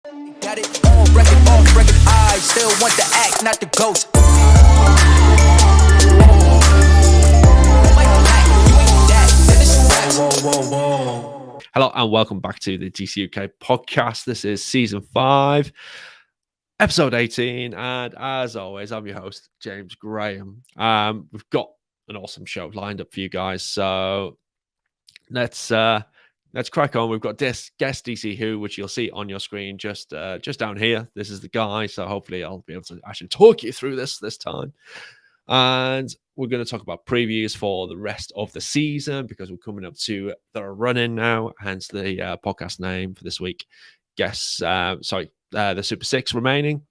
Got it on record, off record. I still want the act, not the ghost. Hello and welcome back to the DCUK podcast. This is season 5, episode 18, and as always, I'm your host, James Graham. We've got an awesome show lined up for you guys, so let's crack on. We've got guest DCUK, which you'll see on your screen just down here. This is the guy, so hopefully I'll be able to actually talk you through this time. And we're going to talk about previews for the rest of the season because we're coming up to the run-in now, hence the podcast name for this week. The Super 6 remaining.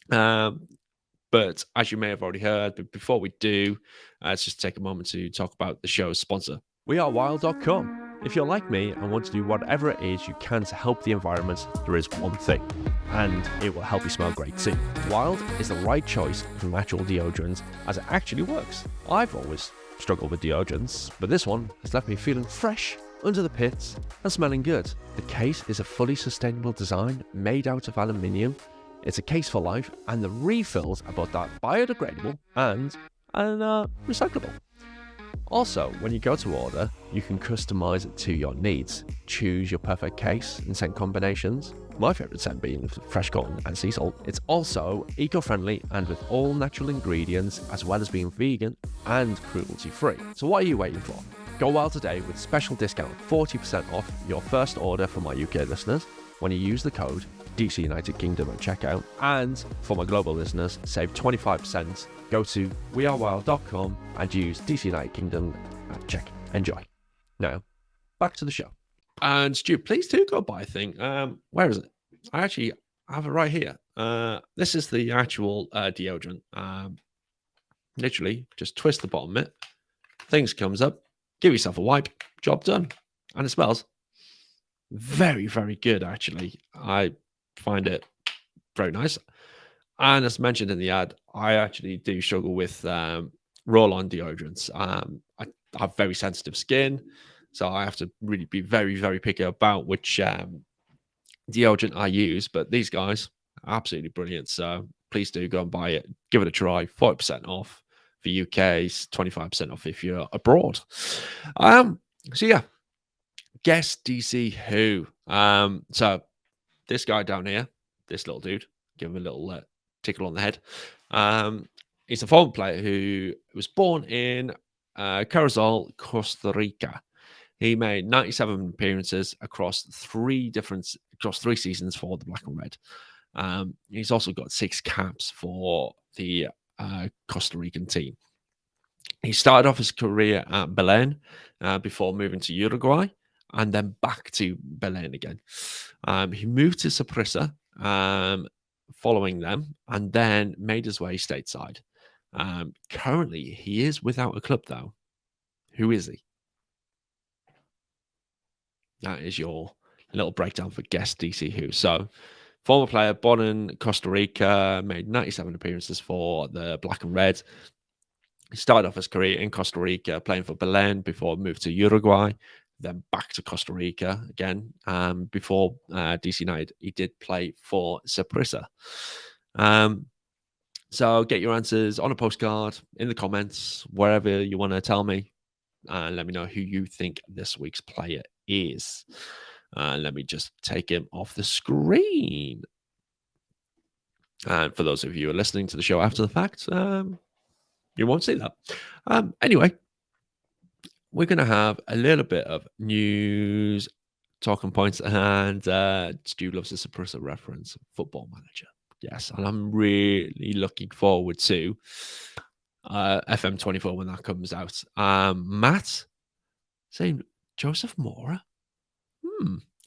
But as you may have already heard, but before we do, let's just take a moment to talk about the show's sponsor. WeAreWild.com. If you're like me and want to do whatever it is you can to help the environment, there is one thing, and it will help you smell great too. Wild is the right choice for natural deodorant as it actually works. I've always struggled with deodorants, but this one has left me feeling fresh, under the pits, and smelling good. The case is a fully sustainable design made out of aluminium. It's a case for life, and the refills are both that biodegradable and recyclable. Also, when you go to order, you can customize it to your needs. Choose your perfect case and scent combinations. My favorite scent being fresh cotton and sea salt. It's also eco-friendly and with all natural ingredients, as well as being vegan and cruelty-free. So what are you waiting for? Go wild today with special discount 40% off your first order for my UK listeners when you use the code DC United Kingdom at checkout, and for my global listeners, save 25%. Go to wearewild.com and use DC United Kingdom at checkout. Enjoy. Now, back to the show. And Stu, please do go buy a thing. Where is it? I actually have it right here. This is the actual deodorant. Literally, just twist the bottom of it. Things comes up. Give yourself a wipe. Job done. And it smells very, very good, actually. I find it very nice. And as mentioned in the ad, I actually do struggle with roll-on deodorants. I have very sensitive skin, so I have to really be very, very picky about which deodorant I use. But these guys are absolutely brilliant. So please do go and buy it. Give it a try. 40% off for UK, 25% off if you're abroad. So yeah, guess DCUK. So this guy down here, this little dude, give him a little tickle on the head. He's a former player who was born in Carrizal, Costa Rica. He made 97 appearances across three seasons for the Black and Red. He's also got 6 caps for the Costa Rican team. He started off his career at Belén before moving to Uruguay and then back to Belén again. He moved to Saprissa following them and then made his way stateside. Currently, he is without a club, though. Who is he? That is your little breakdown for guest DCUK. So, former player, born in Costa Rica, made 97 appearances for the Black and Red. He started off his career in Costa Rica, playing for Belén before moved to Uruguay, then back to Costa Rica again. Before DC United, he did play for Saprissa. So get your answers on a postcard, in the comments, wherever you want to tell me. Let me know who you think this week's player is. Let me just take him off the screen. And for those of you who are listening to the show after the fact, you won't see that. Anyway, we're going to have a little bit of news, talking points, and Stu loves a Saprissa reference, Football Manager. Yes, and I'm really looking forward to FM24 when that comes out. Matt saying Joseph Mora.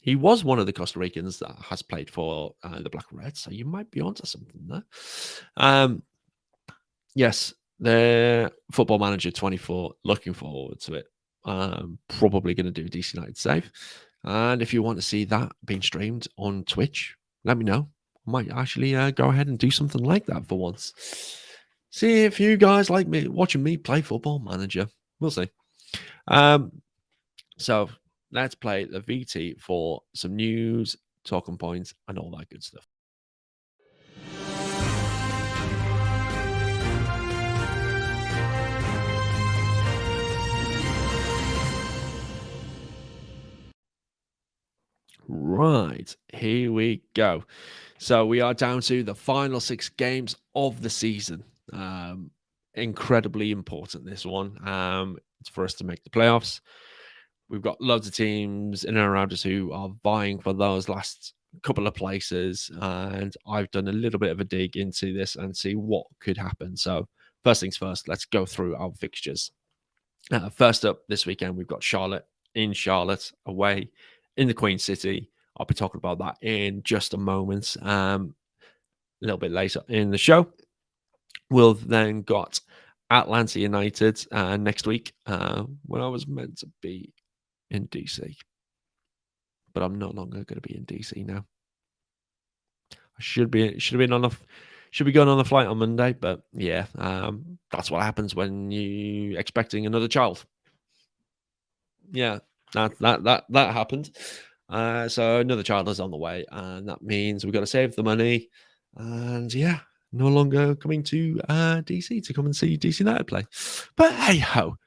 He was one of the Costa Ricans that has played for the Black and Red, so you might be onto something there. Yes, the Football Manager 24. Looking forward to it. Probably going to do a DC United save. And if you want to see that being streamed on Twitch, let me know. I might actually go ahead and do something like that for once. See if you guys like me watching me play Football Manager. We'll see. So let's play the VT for some news, talking points, and all that good stuff. Right, here we go. So we are down to the final 6 games of the season. Incredibly important, this one. It's for us to make the playoffs. We've got loads of teams in and around us who are vying for those last couple of places. And I've done a little bit of a dig into this and see what could happen. So first things first, let's go through our fixtures. First up this weekend, we've got Charlotte in Charlotte, away in the Queen City. I'll be talking about that in just a moment. A little bit later in the show. We'll then got Atlanta United next week, when I was meant to be in DC. But I'm no longer going to be in DC now. I should be going on a flight on Monday, but yeah, that's what happens when you expecting another child. Yeah, that happened. So another child is on the way, and that means we've got to save the money. And yeah, no longer coming to DC to come and see DC United play. But hey ho.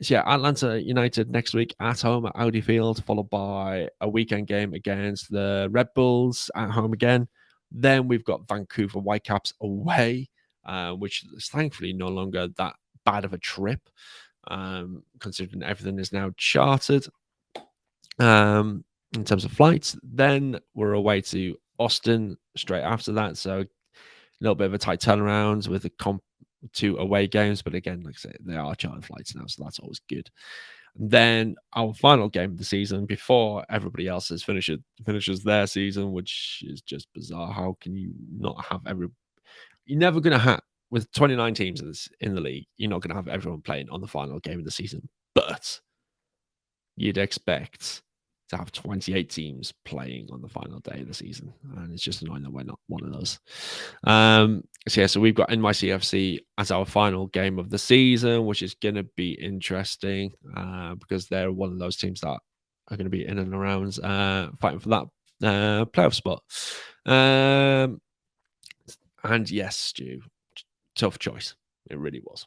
So yeah, Atlanta United next week at home at Audi Field, followed by a weekend game against the Red Bulls at home again. Then we've got Vancouver Whitecaps away, which is thankfully no longer that bad of a trip, considering everything is now chartered. In terms of flights, then we're away to Austin straight after that. So a little bit of a tight turnaround with the 2 away games, but again, like I say, they are chartered flights now, so that's always good. And then our final game of the season before everybody else finishes their season, which is just bizarre. How can you not have You're never going to have, with 29 teams in the league, you're not going to have everyone playing on the final game of the season, but you'd expect to have 28 teams playing on the final day of the season, and it's just annoying that we're not one of those. So we've got NYCFC as our final game of the season, which is going to be interesting because they're one of those teams that are going to be in and around fighting for that playoff spot. And yes, Stu, tough choice. It really was.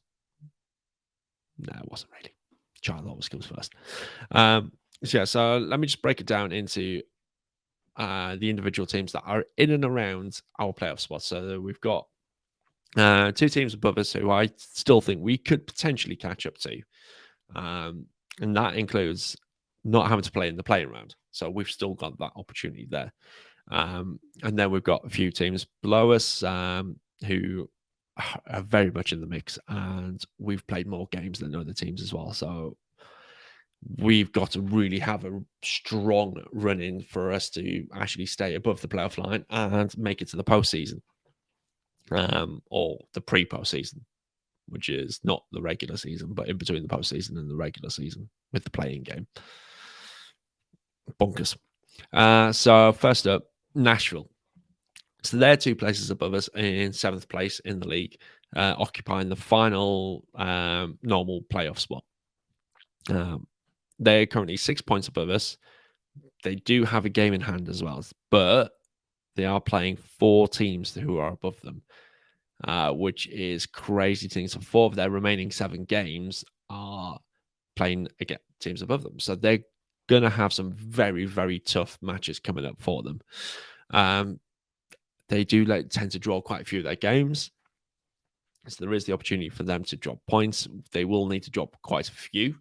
No, it wasn't really. Child always comes first. So let me just break it down into the individual teams that are in and around our playoff spots. So we've got 2 teams above us who I still think we could potentially catch up to. And that includes not having to play in the playing round. So we've still got that opportunity there. And then we've got a few teams below us who are very much in the mix. And we've played more games than other teams as well. So we've got to really have a strong run in for us to actually stay above the playoff line and make it to the postseason, or the pre-postseason, which is not the regular season, but in between the postseason and the regular season with the playing game. Bonkers. So first up, Nashville. So they're 2 places above us in 7th place in the league, occupying the final normal playoff spot. They're currently 6 points above us. They do have a game in hand as well, but they are playing 4 teams who are above them, which is crazy thing. So 4 of their remaining 7 games are playing against teams above them. So they're going to have some very, very tough matches coming up for them. They do tend to draw quite a few of their games. So there is the opportunity for them to drop points. They will need to drop quite a few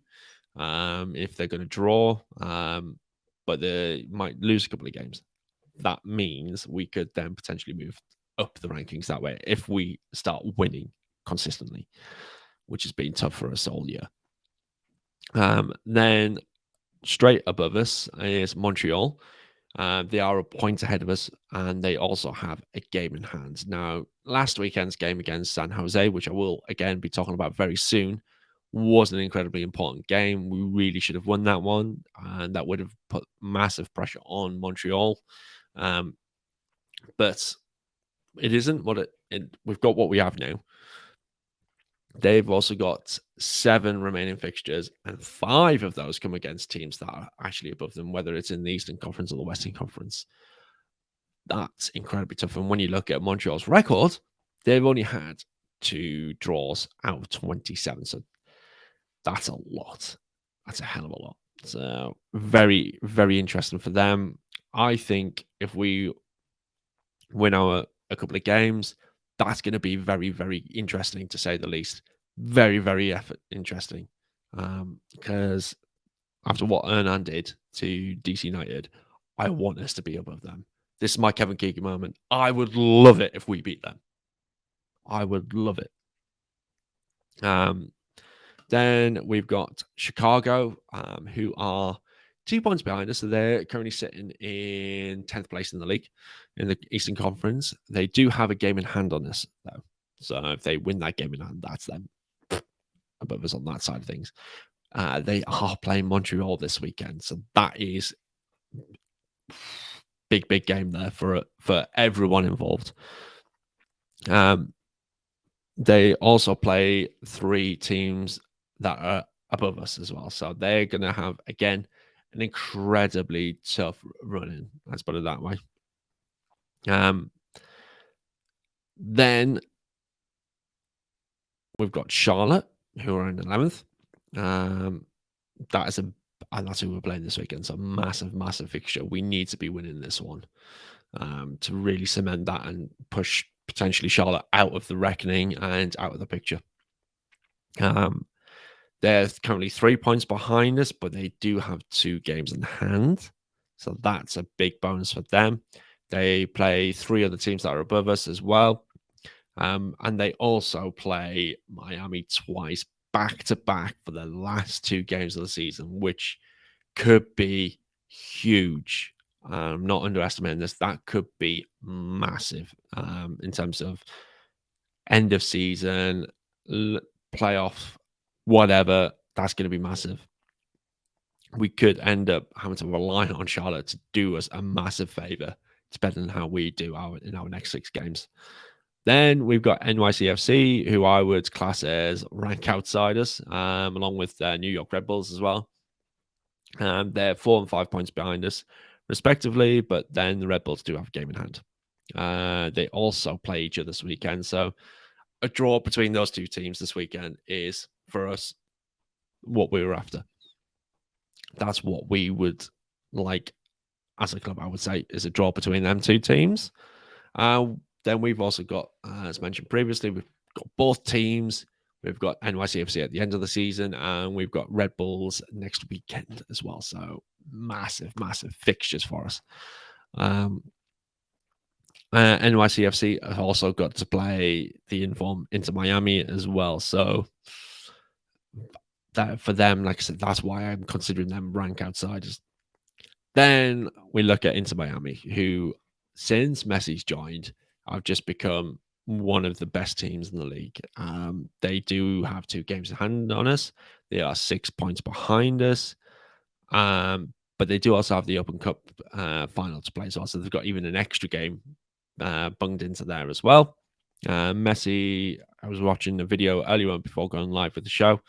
if they're going to draw, but they might lose a couple of games. That means we could then potentially move up the rankings that way if we start winning consistently, which has been tough for us all year. Then straight above us is Montreal. They are a point ahead of us, and they also have a game in hand. Now, last weekend's game against San Jose, which I will again be talking about very soon, was an incredibly important game. We really should have won that one, and that would have put massive pressure on Montreal. But it isn't what we've got what we have now. They've also got 7 remaining fixtures, and 5 of those come against teams that are actually above them, whether it's in the Eastern Conference or the Western Conference. That's incredibly tough. And when you look at Montreal's record, they've only had 2 draws out of 27. So that's a lot. That's a hell of a lot. So very, very interesting for them. I think if we win a couple of games, that's going to be very, very interesting to say the least. Very, very interesting. Because after what Hernan did to DC United, I want us to be above them. This is my Kevin Keegan moment. I would love it if we beat them. I would love it. Then we've got Chicago, who are 2 points behind us. So they're currently sitting in 10th place in the league in the Eastern Conference. They do have a game in hand on us, though. So if they win that game in hand, that's them above us on that side of things. They are playing Montreal this weekend. So that is big, big game there for everyone involved. They also play 3 teams that are above us as well. So they're going to have, again, an incredibly tough run-in. Let's put it that way. Then we've got Charlotte, who are in 11th. That's who we're playing this weekend. So massive, massive fixture. We need to be winning this one to really cement that and push potentially Charlotte out of the reckoning and out of the picture. They're currently 3 points behind us, but they do have 2 games in hand. So that's a big bonus for them. They play 3 other teams that are above us as well. And they also play Miami twice back to back for the last 2 games of the season, which could be huge. Not underestimating this. That could be massive in terms of end of season, playoff, whatever. That's going to be massive. We could end up having to rely on Charlotte to do us a massive favor, depending on how we do in our next 6 games. Then we've got NYCFC, who I would class as rank outsiders, along with New York Red Bulls as well. They're 4 and 5 points behind us, respectively, but then the Red Bulls do have a game in hand. They also play each other this weekend, so a draw between those 2 teams this weekend is, for us, what we were after. That's what we would like as a club, I would say, is a draw between them 2 teams. Then we've also got, as mentioned previously, we've got both teams. We've got NYCFC at the end of the season, and we've got Red Bulls next weekend as well. So massive, massive fixtures for us. NYCFC have also got to play the Inform Inter Miami as well. So that for them, like I said, that's why I'm considering them rank outsiders. Then we look at Inter Miami, who, since Messi's joined, have just become one of the best teams in the league. They do have 2 games in hand on us. They are 6 points behind us. But they do also have the Open Cup final to play as well. So they've got even an extra game bunged into there as well. Messi, I was watching a video earlier on before going live with the show,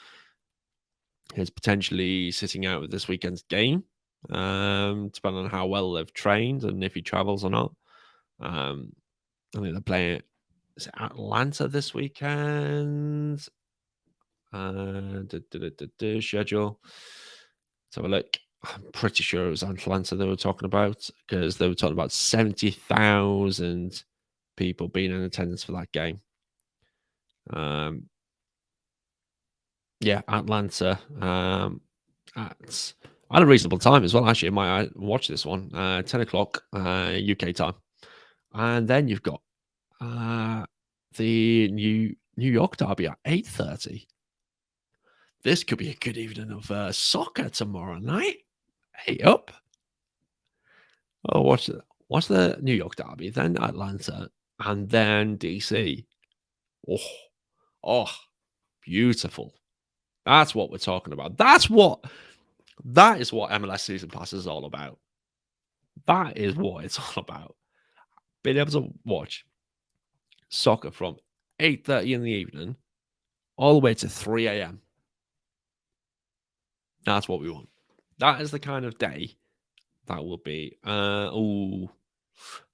is potentially sitting out with this weekend's game, depending on how well they've trained and if he travels or not. I think they're playing Atlanta this weekend. Schedule. Let's have a look. I'm pretty sure it was Atlanta they were talking about, because they were talking about 70,000 people being in attendance for that game. Yeah, Atlanta. At a reasonable time as well. Actually, I might watch this one. 10 o'clock UK time. And then you've got the New York derby at 8:30. This could be a good evening of soccer tomorrow night. Hey up. Oh, watch the New York derby, then Atlanta, and then DC. Oh, beautiful. That's what we're talking about. That is what MLS Season Pass is all about. That is what it's all about. Being able to watch soccer from 8:30 in the evening all the way to 3 a.m. That's what we want. That is the kind of day that will be.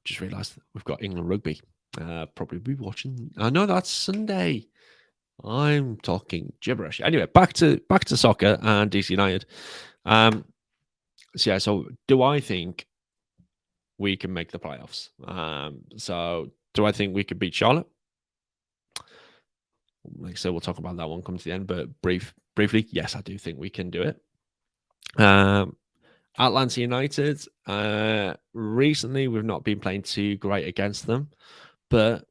Just realised we've got England rugby. Probably be watching. I know that's Sunday. I'm talking gibberish. Anyway, back to soccer and DC United. So do I think we can make the playoffs? So do I think we could beat Charlotte? Like I said, we'll talk about that one come to the end, but briefly, yes, I do think we can do it. Atlanta United, recently we've not been playing too great against them, but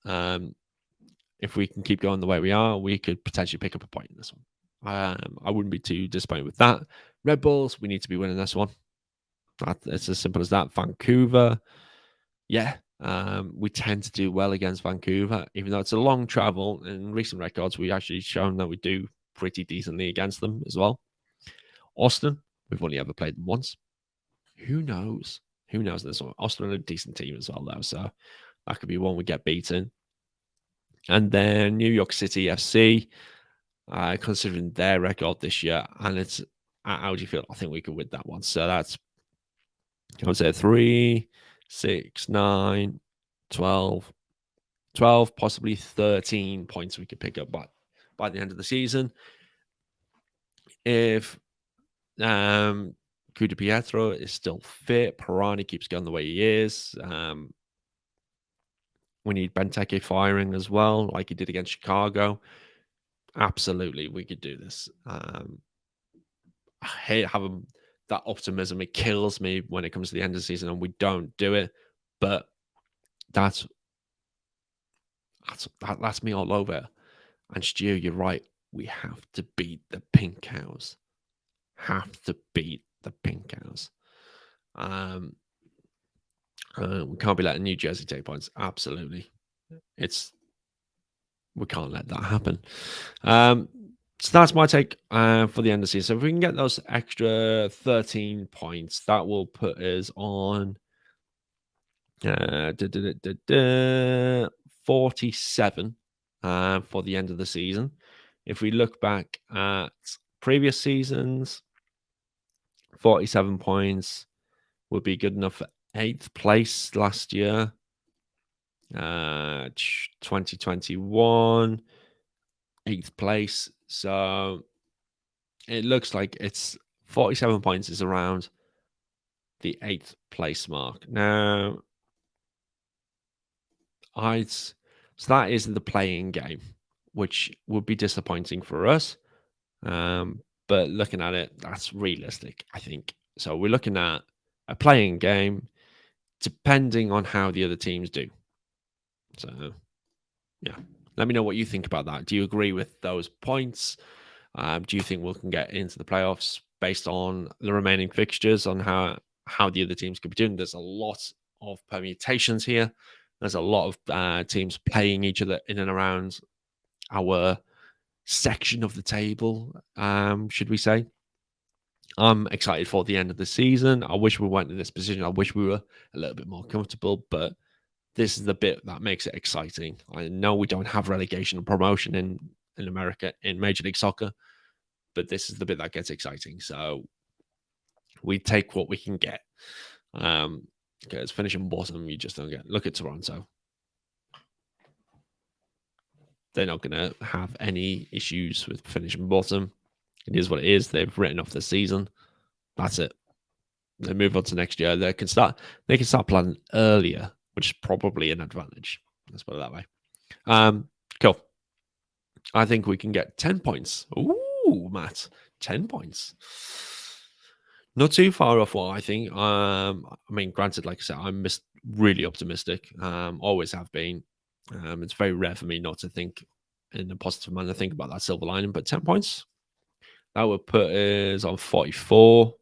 if we can keep going the way we are, we could potentially pick up a point in this one. I wouldn't be too disappointed with that. Red Bulls, we need to be winning this one. It's as simple as that. Vancouver, yeah, we tend to do well against Vancouver, even though it's a long travel. In recent records, we've actually shown that we do pretty decently against them as well. Austin, we've only ever played them once. Who knows? Who knows this one? Austin are a decent team as well, though, so that could be one we get beaten. And then New York City FC, considering their record this year, and it's at Audi Field, I think we could win that one. So that's, I would say 3, 6, 9, 12, possibly 13 points we could pick up by the end of the season. If Cuda Pietro is still fit, Pirani keeps going the way he is. We need Benteke firing as well, like he did against Chicago. Absolutely, we could do this. I hate having that optimism. It kills me when it comes to the end of the season and we don't do it. But that's me all over. And Stu, you're right. We have to beat the Pink Cows. Have to beat the Pink Cows. We can't be letting New Jersey take points. Absolutely. We can't let that happen. So that's my take for the end of the season. So if we can get those extra 13 points, that will put us on 47 for the end of the season. If we look back at previous seasons, 47 points would be good enough for 8th place last year. 2021, 8th place. So it looks like it's 47 points is around the 8th place mark. Now, so that is the playing game, which would be disappointing for us. But looking at it, that's realistic, I think. So we're looking at a playing game depending on how the other teams do. So, yeah. Let me know what you think about that. Do you agree with those points? Do you think we can get into the playoffs based on the remaining fixtures, on how the other teams could be doing? There's a lot of permutations here. There's a lot of teams playing each other in and around our section of the table, should we say. I'm excited for the end of the season. I wish we weren't in this position. I wish we were a little bit more comfortable, but this is the bit that makes it exciting. I know we don't have relegation and promotion in America in Major League Soccer, but this is the bit that gets exciting. So we take what we can get. Because finishing bottom, you just don't get. Look at Toronto. They're not going to have any issues with finishing bottom. It is what it is. They've written off the season. That's it. They move on to next year. They can start planning earlier, which is probably an advantage. Let's put it that way. Cool. I think we can get 10 points. Ooh, Matt, 10 points. Not too far off what I think. I mean, granted, like I said, I'm really optimistic. Always have been. It's very rare for me not to think in a positive manner, think about that silver lining. But 10 points, that would put us on 44,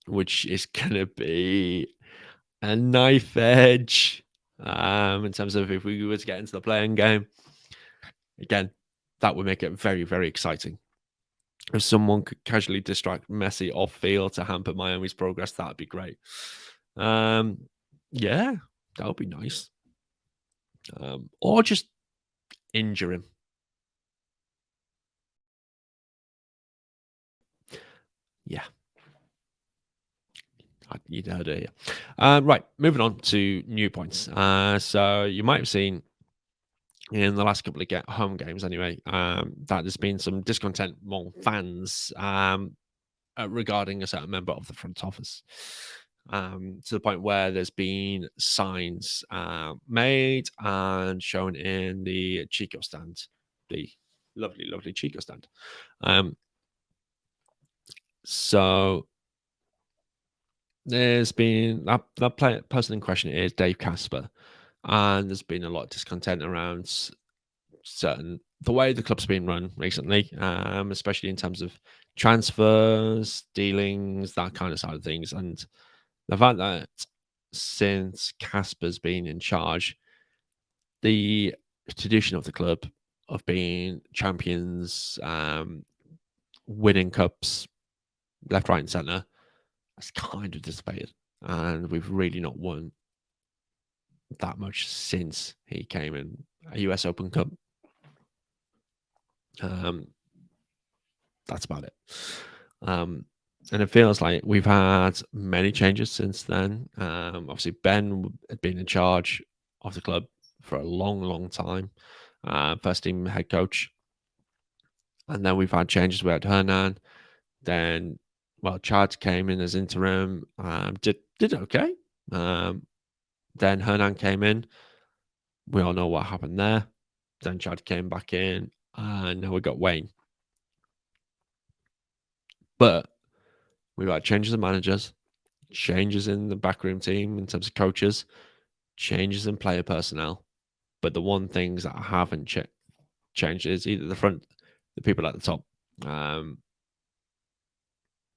which is going to be a knife edge in terms of if we were to get into the playing game. Again, that would make it very, very exciting. If someone could casually distract Messi off field to hamper Miami's progress, that would be great. Yeah, that would be nice. Or just injure him. Yeah. You'd heard it. Right, moving on to new points. So you might have seen in the last couple of home games, anyway, that there's been some discontent among fans regarding a certain member of the front office. To the point where there's been signs made and shown in the Chico stand, the lovely, lovely Chico stand. So there's been that person in question is Dave Casper, and there's been a lot of discontent around the way the club's been run recently, especially in terms of transfers, dealings, that kind of side of things, and the fact that since Casper's been in charge, the tradition of the club of being champions, winning cups left, right, and centre has kind of dissipated, and we've really not won that much since he came in. A US Open Cup. That's about it. And it feels like we've had many changes since then. Obviously, Ben had been in charge of the club for a long, long time. First team head coach. And then we've had changes. We had Hernan. Then, Chad came in as interim. Did okay. Then Hernan came in. We all know what happened there. Then Chad came back in. And now we got Wayne. But we've had changes of managers, changes in the backroom team in terms of coaches, changes in player personnel. But the one things that haven't changed is either the people at the top.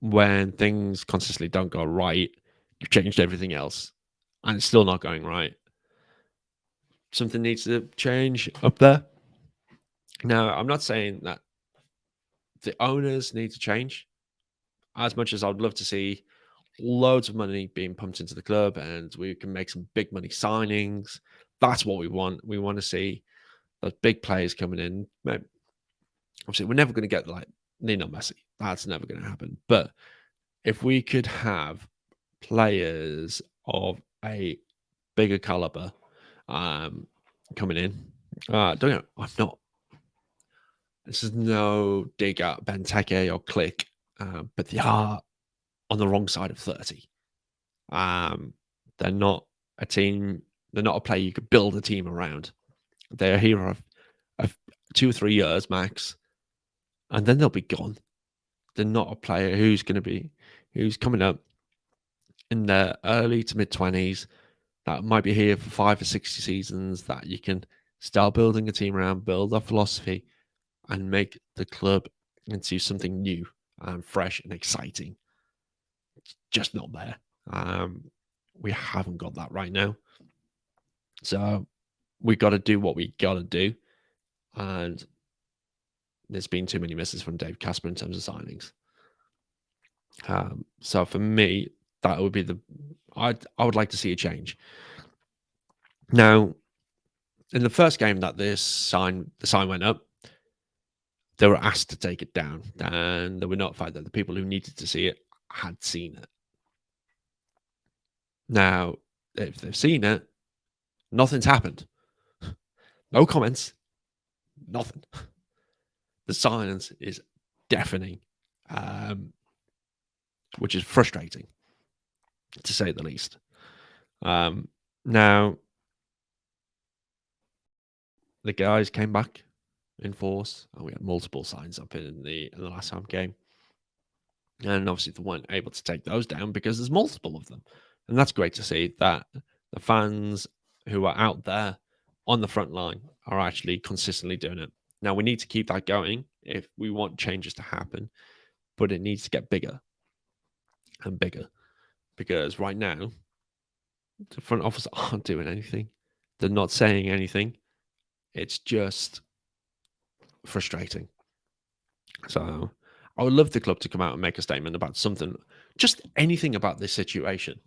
When things consistently don't go right, you've changed everything else, and it's still not going right. Something needs to change up there. Now, I'm not saying that the owners need to change. As much as I'd love to see loads of money being pumped into the club and we can make some big money signings, that's what we want. We want to see those big players coming in. Obviously, we're never going to get like Lionel Messi. That's never going to happen. But if we could have players of a bigger caliber coming in, don't know. I'm not. This is no dig at Benteke or Click, but they are on the wrong side of 30. They're not a team. They're not a player you could build a team around. They're a hero of 2 or 3 years max, and then they'll be gone. They're not a player who's coming up in their early to mid 20s that might be here for 5 or 6 seasons that you can start building a team around, build a philosophy, and make the club into something new and fresh and exciting. It's just not there. We haven't got that right now. So we got to do what we got to do. And there's been too many misses from Dave Casper in terms of signings. So for me, that would be I would like to see a change. Now, in the first game that the sign went up, they were asked to take it down, and they were notified that the people who needed to see it had seen it. Now, if they've seen it, nothing's happened. No comments, nothing. The silence is deafening, which is frustrating, to say the least. Now, the guys came back in force, and we had multiple signs up in the last home game. And obviously they weren't able to take those down because there's multiple of them. And that's great to see that the fans who are out there on the front line are actually consistently doing it. Now, we need to keep that going if we want changes to happen, but it needs to get bigger and bigger, because right now, the front office aren't doing anything. They're not saying anything. It's just frustrating. So I would love the club to come out and make a statement about something, just anything about this situation,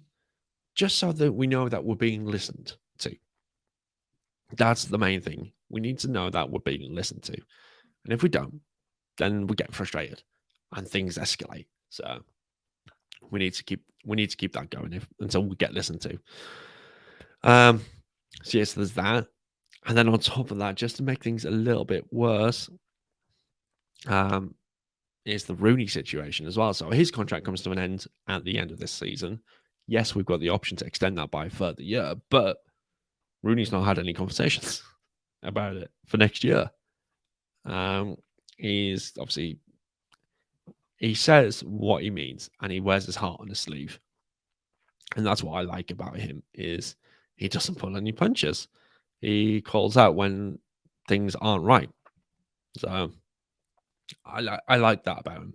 just so that we know that we're being listened to. That's the main thing. We need to know that we're being listened to. And if we don't, then we get frustrated and things escalate. So we need to keep that going until we get listened to. So yes, there's that. And then on top of that, just to make things a little bit worse, is the Rooney situation as well. So his contract comes to an end at the end of this season. Yes, we've got the option to extend that by a further year, but Rooney's not had any conversations about it for next year. He's obviously, he says what he means and he wears his heart on his sleeve. And that's what I like about him is he doesn't pull any punches. He calls out when things aren't right. So I like that about him.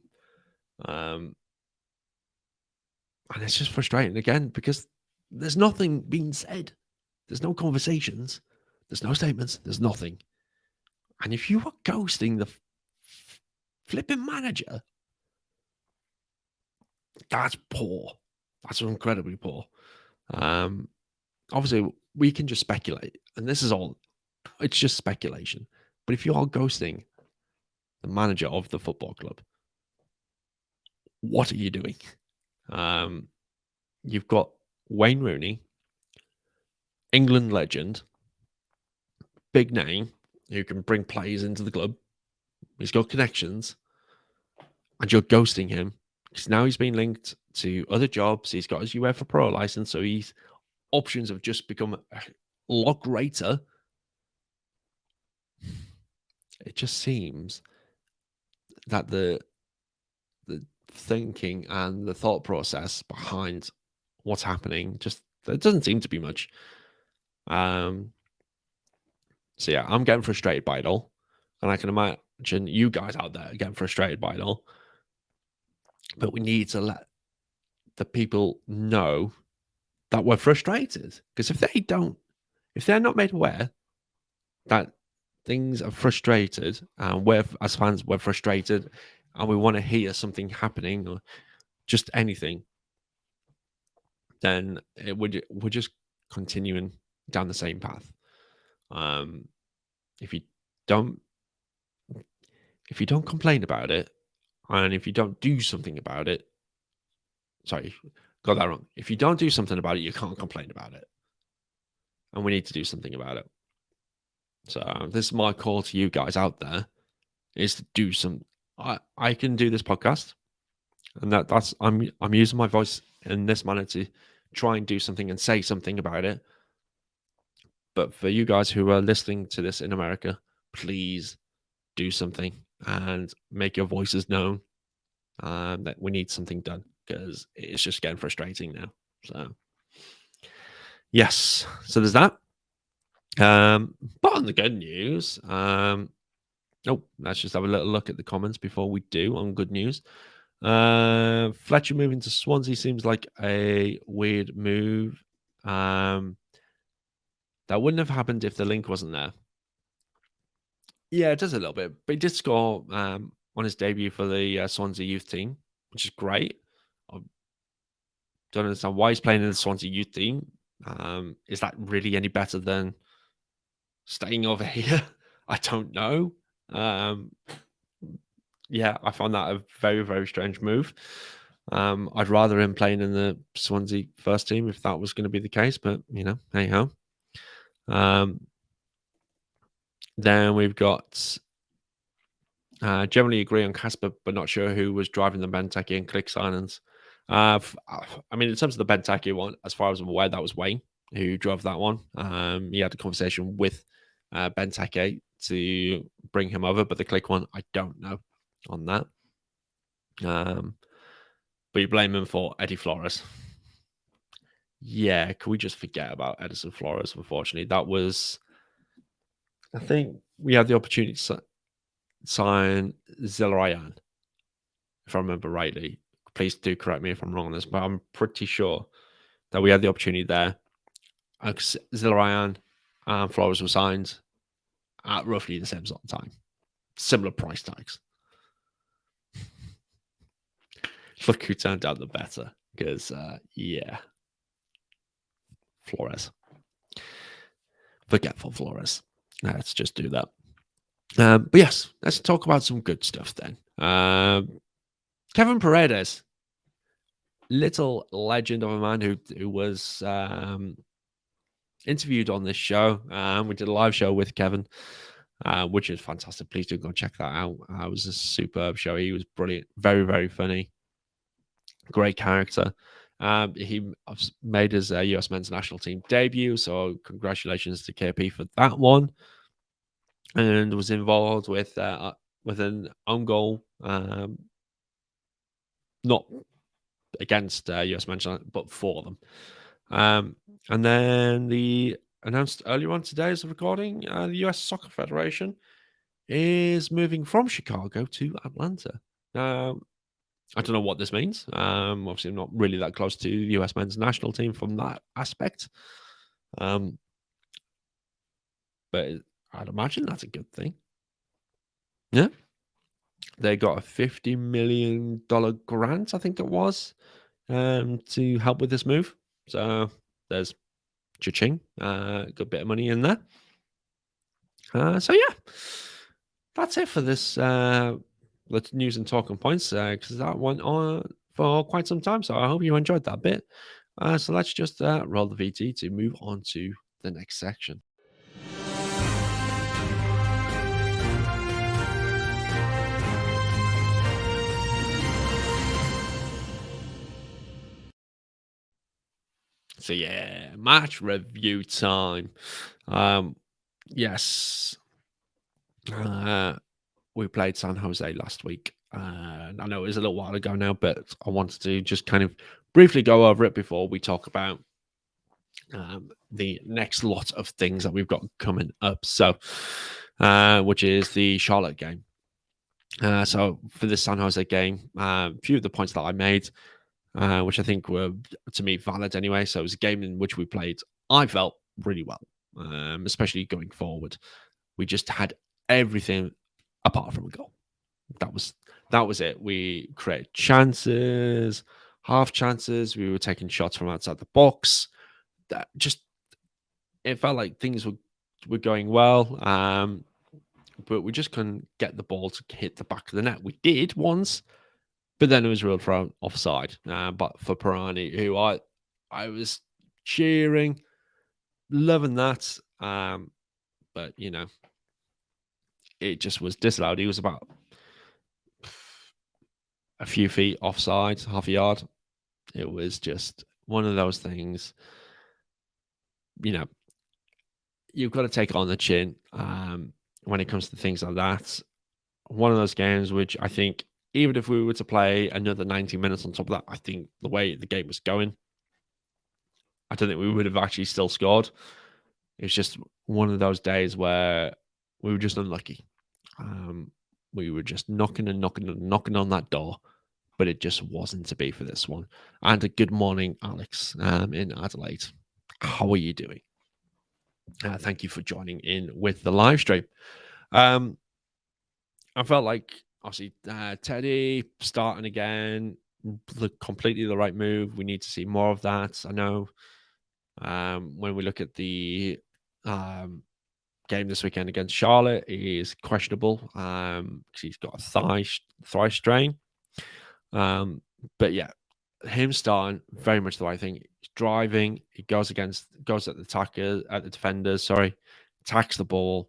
And it's just frustrating again because there's nothing being said. There's no conversations. There's no statements. There's nothing. And if you are ghosting the flipping manager, that's poor. That's incredibly poor. Obviously, we can just speculate. And this is all, it's just speculation. But if you are ghosting the manager of the football club, what are you doing? You've got Wayne Rooney, England legend, big name, who can bring players into the club. He's got connections, and you're ghosting him because now he's been linked to other jobs. He's got his UEFA Pro license, so his options have just become a lot greater. It just seems that the thinking and the thought process behind what's happening just there doesn't seem to be much. So yeah, I'm getting frustrated by it all, and I can imagine you guys out there getting frustrated by it all. But we need to let the people know that we're frustrated, because if they're not made aware that things are frustrated, and we're as fans we're frustrated, and we want to hear something happening or just anything, then we're just continuing down the same path. If you don't complain about it, and if you don't do something about it, sorry, got that wrong. If you don't do something about it, you can't complain about it, and we need to do something about it. So this is my call to you guys out there: is to do some. I can do this podcast, and that's I'm using my voice in this manner to try and do something and say something about it. But for you guys who are listening to this in America, please do something and make your voices known that we need something done, because it's just getting frustrating now. So yes, so there's that. But on the good news, let's just have a little look at the comments before we do on good news. Fletcher moving to Swansea seems like a weird move. That wouldn't have happened if the link wasn't there. Yeah, it does a little bit, but he did score on his debut for the Swansea youth team, which is great. I don't understand why he's playing in the Swansea youth team. Is that really any better than staying over here? I don't know. Yeah, I found that a very, very strange move. I'd rather him playing in the Swansea first team if that was going to be the case, but hey ho. Then we've got generally agree on Casper, but not sure who was driving the Benteke and click silence. I mean, in terms of the Benteke one, as far as I'm aware, that was Wayne who drove that one. He had a conversation with Benteke to bring him over, but the click one, I don't know on that. But you blame him for Eddie Flores. Yeah, can we just forget about Edison Flores? Unfortunately, that was. I think we had the opportunity to sign Zelarayan, if I remember rightly. Please do correct me if I'm wrong on this, but I'm pretty sure that we had the opportunity there. Zelarayan and Flores were signed at roughly the same sort of time. Similar price tags. Look who turned out the better, because, Flores. Forgetful Flores. Let's just do that. But yes, let's talk about some good stuff then. Kevin Paredes, little legend of a man who was interviewed on this show. We did a live show with Kevin, which is fantastic. Please do go check that out. It was a superb show. He was brilliant, very, very funny, great character. He made his US men's national team debut, so congratulations to KP for that one. And was involved with an own goal, not against US men's, but for them. And then the announced earlier on today as a recording, the US Soccer Federation is moving from Chicago to Atlanta. I don't know what this means. Obviously, I'm not really that close to the US men's national team from that aspect. But I'd imagine that's a good thing. Yeah. They got a $50 million grant, I think it was, to help with this move. So there's cha-ching, good bit of money in there. So yeah, that's it for this news and talking points, because that went on for quite some time. So I hope you enjoyed that bit. So let's just roll the VT to move on to the next section. So yeah, match review time. Yes, we played San Jose last week. I know it was a little while ago now, but I wanted to just kind of briefly go over it before we talk about the next lot of things that we've got coming up. So, which is the Charlotte game. So for the San Jose game, a few of the points that I made, which I think were, to me, valid anyway. So it was a game in which we played, I felt, really well, especially going forward. We just had everything apart from a goal. That was it. We created chances, half chances. We were taking shots from outside the box. That just, it felt like things were going well. But we just couldn't get the ball to hit the back of the net. We did once, but then it was ruled for offside. But for Pirani, who I was cheering, loving that. But you know, it just was disallowed. He was about a few feet offside, half a yard. It was just one of those things. You know, you've got to take it on the chin when it comes to things like that. One of those games which I think, even if we were to play another 90 minutes on top of that, I think the way the game was going, I don't think we would have actually still scored. It's just one of those days where we were just unlucky. We were just knocking on that door, but it just wasn't to be for this one. And a good morning, Alex, in Adelaide. How are you doing? Thank you for joining in with the live stream. I felt like, obviously, Teddy starting again, completely the right move. We need to see more of that. I know when we look at the game this weekend against Charlotte, he is questionable because he's got a thigh strain. But yeah, him starting, very much the right thing. He's driving, he goes at the defenders, attacks the ball,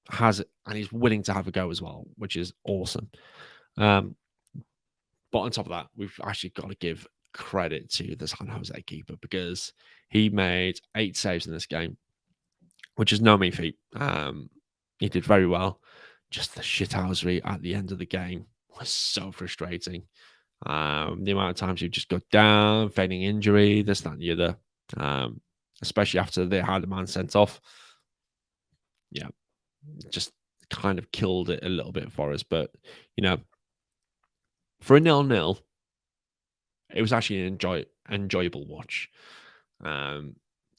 has it, and he's willing to have a go as well, which is awesome. But on top of that, we've actually got to give credit to the San Jose keeper, because he made 8 saves in this game, which is no mean feat. He did very well. Just the shithousery at the end of the game was so frustrating. The amount of times you just go down, feigning injury, this, that, and the other, especially after they had a man sent off. Yeah, just kind of killed it a little bit for us. But, you know, for a 0-0, it was actually an enjoyable watch.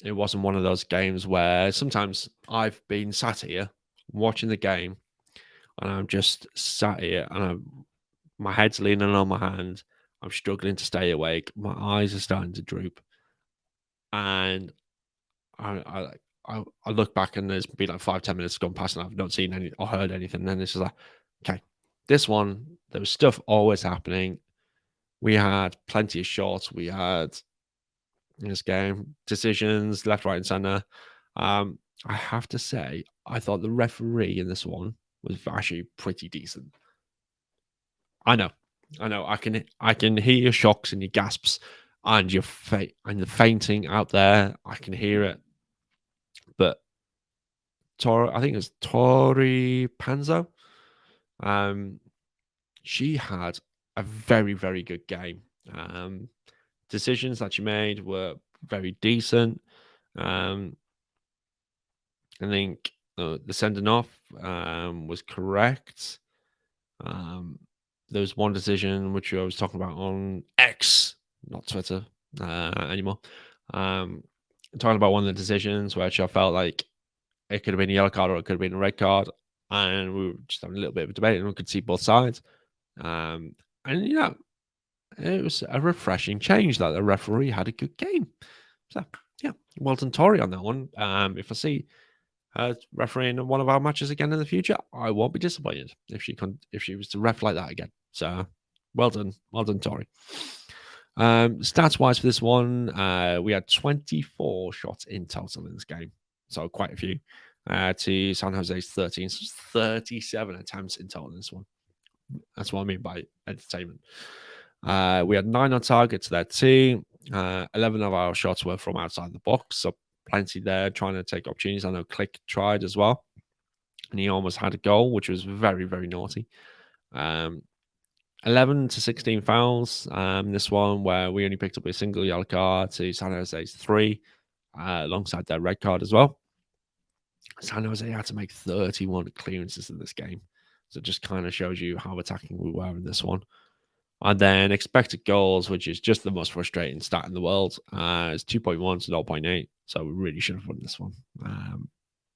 It wasn't one of those games where sometimes I've been sat here watching the game and I'm just sat here and my head's leaning on my hand. I'm struggling to stay awake. My eyes are starting to droop. And I look back and there's been like 5-10 minutes gone past and I've not seen any or heard anything. And then it's just like, okay, this one, there was stuff always happening. We had plenty of shots. We had in this game decisions left, right, and center. I have to say, I thought the referee in this one was actually pretty decent. I know. I can hear your shocks and your gasps and your and the fainting out there. I can hear it. But I think it was Tori Panzo. She had a very, very good game. Decisions that she made were very decent. I think the sending off was correct. There was one decision which I was talking about on X, not Twitter anymore. Talking about one of the decisions which I felt like it could have been a yellow card or it could have been a red card, and we were just having a little bit of a debate and we could see both sides. And it was a refreshing change that the referee had a good game. So yeah, well done, Tori, on that one. If I see her refereeing one of our matches again in the future, I won't be disappointed if she was to ref like that again. So well done, Tori. Stats wise for this one, we had 24 shots in total in this game, so quite a few. To San Jose's 13, so 37 attempts in total in this one. That's what I mean by entertainment. We had 9 on target to their 2. 11 of our shots were from outside the box, so plenty there trying to take opportunities. I know Click tried as well, and he almost had a goal, which was very, very naughty. 11 to 16 fouls. This one where we only picked up a single yellow card to San Jose's 3, alongside their red card as well. San Jose had to make 31 clearances in this game. So it just kind of shows you how attacking we were in this one. And then expected goals, which is just the most frustrating stat in the world, is 2.1 to 0.8. So we really should have won this one.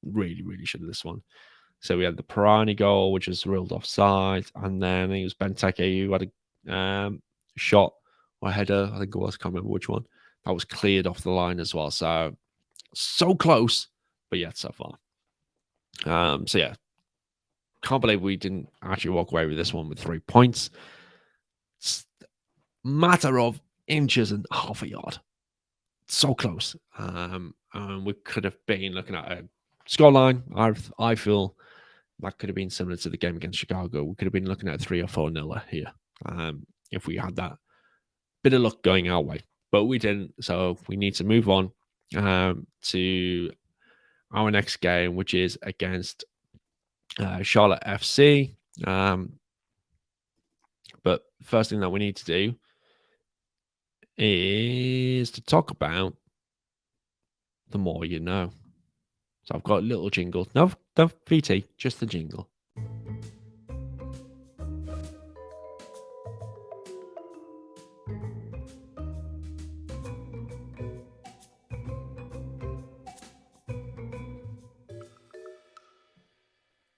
Really, really should have this one. So we had the Pirani goal, which was ruled offside. And then I think it was Benteke who had a shot or header. I think it was. I can't remember which one. That was cleared off the line as well. So close, but yet so far. So yeah, can't believe we didn't actually walk away with this one with 3 points. It's a matter of inches and half a yard. So close. We could have been looking at a scoreline. I feel that could have been similar to the game against Chicago. We could have been looking at 3 or 4-0 here if we had that bit of luck going our way. But we didn't. So we need to move on to our next game, which is against Charlotte FC. But first thing that we need to do is to talk about the more you know. So I've got a little jingle. No VT, just the jingle.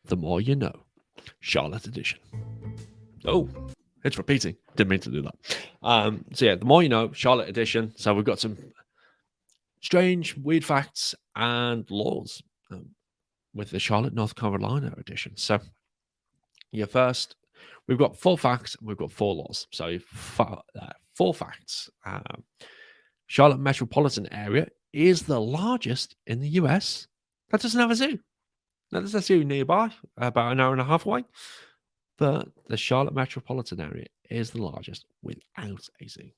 The more you know. Charlotte edition. Oh, it's repeating. Didn't mean to do that. So yeah, the more you know, Charlotte edition. So we've got some strange, weird facts and laws with the Charlotte, North Carolina edition. So yeah, first, we've got 4 facts, we've got 4 laws. So 4 facts. Charlotte metropolitan area is the largest in the US that doesn't have a zoo. Now, there's a zoo nearby, about an hour and a half away. But the Charlotte metropolitan area is the largest without a zoo.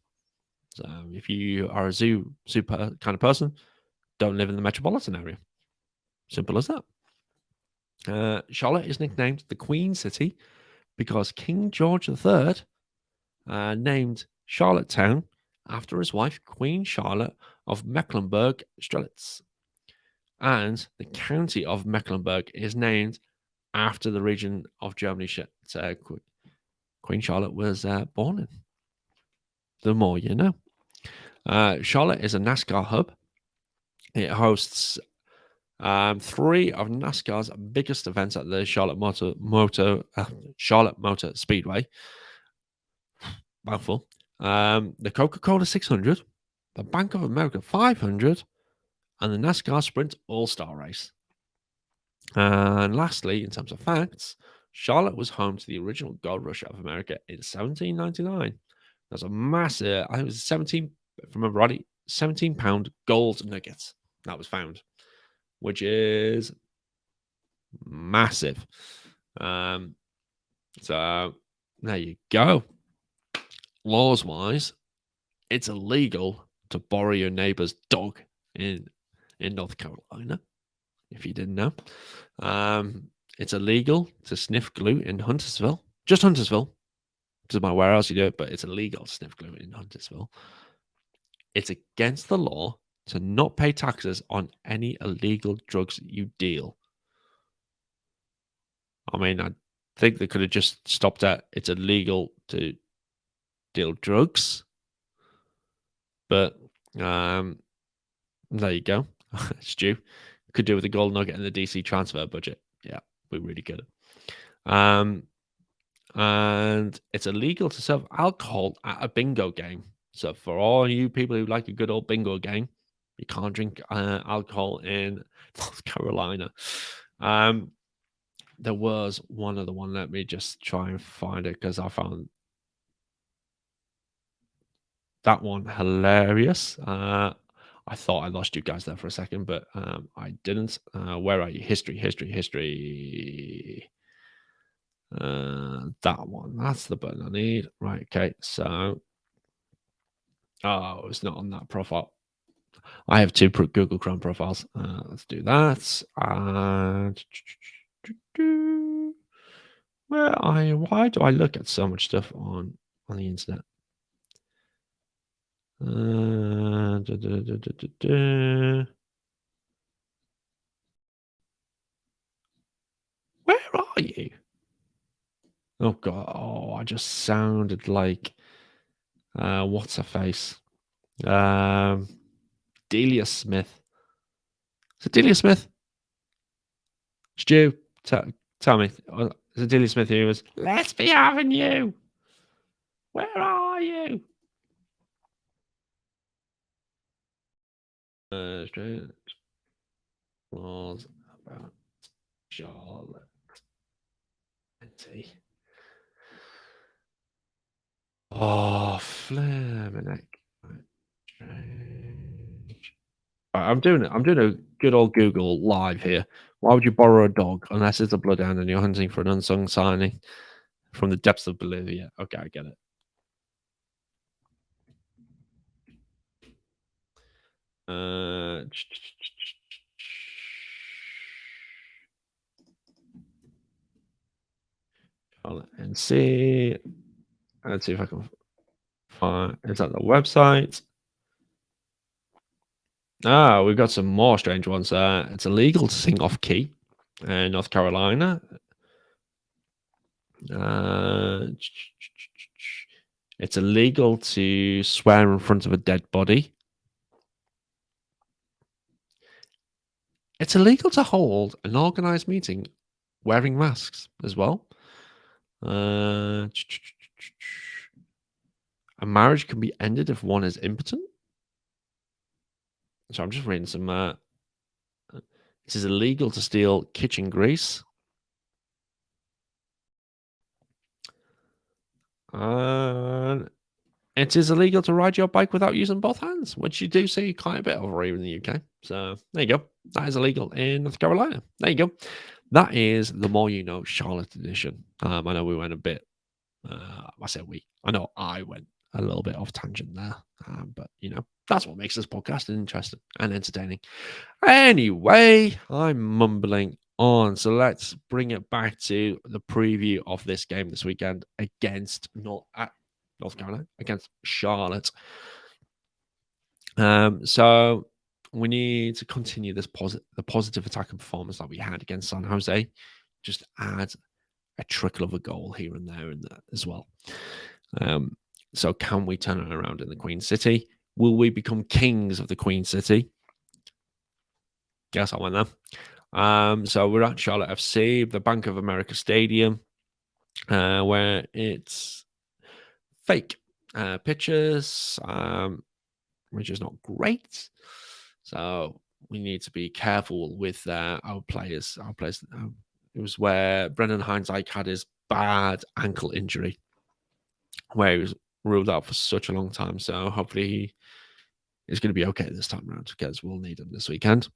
So if you are a zoo kind of person, don't live in the metropolitan area. Simple as that. Charlotte is nicknamed the Queen City because King George III named Charlottetown after his wife, Queen Charlotte of Mecklenburg-Strelitz. And the county of Mecklenburg is named after the region of Germany Queen Charlotte was born in. The more you know. Charlotte is a NASCAR hub. It hosts 3 of NASCAR's biggest events at the Charlotte Motor Speedway. Mouthful. The Coca-Cola 600, the Bank of America 500, and the NASCAR Sprint All-Star Race. And lastly, in terms of facts, Charlotte was home to the original gold rush of America in 1799. There's a massive, I think it was 17, if I remember rightly, 17-pound gold nuggets that was found, which is massive. So there you go. Laws wise, it's illegal to borrow your neighbor's dog in North Carolina, if you didn't know. It's illegal to sniff glue in Huntersville, just Huntersville. Doesn't matter where else you do it, but it's illegal to sniff glue in Huntersville. It's against the law to not pay taxes on any illegal drugs you deal. I mean, I think they could have just stopped at it's illegal to deal drugs. But there you go. Stu. Could do with the gold nugget and the DC transfer budget. Yeah, we really could. And it's illegal to serve alcohol at a bingo game. So for all you people who like a good old bingo game, you can't drink alcohol in North Carolina. There was one other one. Let me just try and find it because I found that one hilarious. I thought I lost you guys there for a second, but I didn't. Where are you? History. That one. That's the button I need. Right. Okay. So, it's not on that profile. I have two Google Chrome profiles. Let's do that. And why do I look at so much stuff on the internet? Where are you? Oh god! Oh, I just sounded like what's her face? Delia Smith. Is it Delia Smith? Stu, tell me. Is it Delia Smith who was? Let's be having you. Where are you? Straight was about Charlotte. Oh, Fleming. I'm doing it. I'm doing a good old Google live here. Why would you borrow a dog unless it's a bloodhound and you're hunting for an unsung signing from the depths of Bolivia? Okay, I get it. And see. Let's see if I can find. Is that the website? We've got some more strange ones. It's illegal to sing off key in North Carolina. It's illegal to swear in front of a dead body. It's illegal to hold an organized meeting wearing masks as well. A marriage can be ended if one is impotent. So I'm just reading some. It is illegal to steal kitchen grease. And it is illegal to ride your bike without using both hands, which you do see quite a bit over here in the UK. So there you go. That is illegal in North Carolina. There you go. That is the More You Know Charlotte edition. I know we went a bit. I say we. I know I went a little bit off tangent there, but that's what makes this podcast interesting and entertaining. Anyway, I'm mumbling on, so let's bring it back to the preview of this game this weekend against North Carolina, against Charlotte. So we need to continue the positive attack and performance that we had against San Jose. Just add a trickle of a goal here and there as well. So can we turn it around in the Queen City? Will we become kings of the Queen City? Guess I went there. So we're at Charlotte FC, the Bank of America Stadium, where it's fake pictures, which is not great. So we need to be careful with our players. It was where Brendan Heinzike had his bad ankle injury, where he was ruled out for such a long time. So hopefully he is going to be okay this time around, because we'll need him this weekend.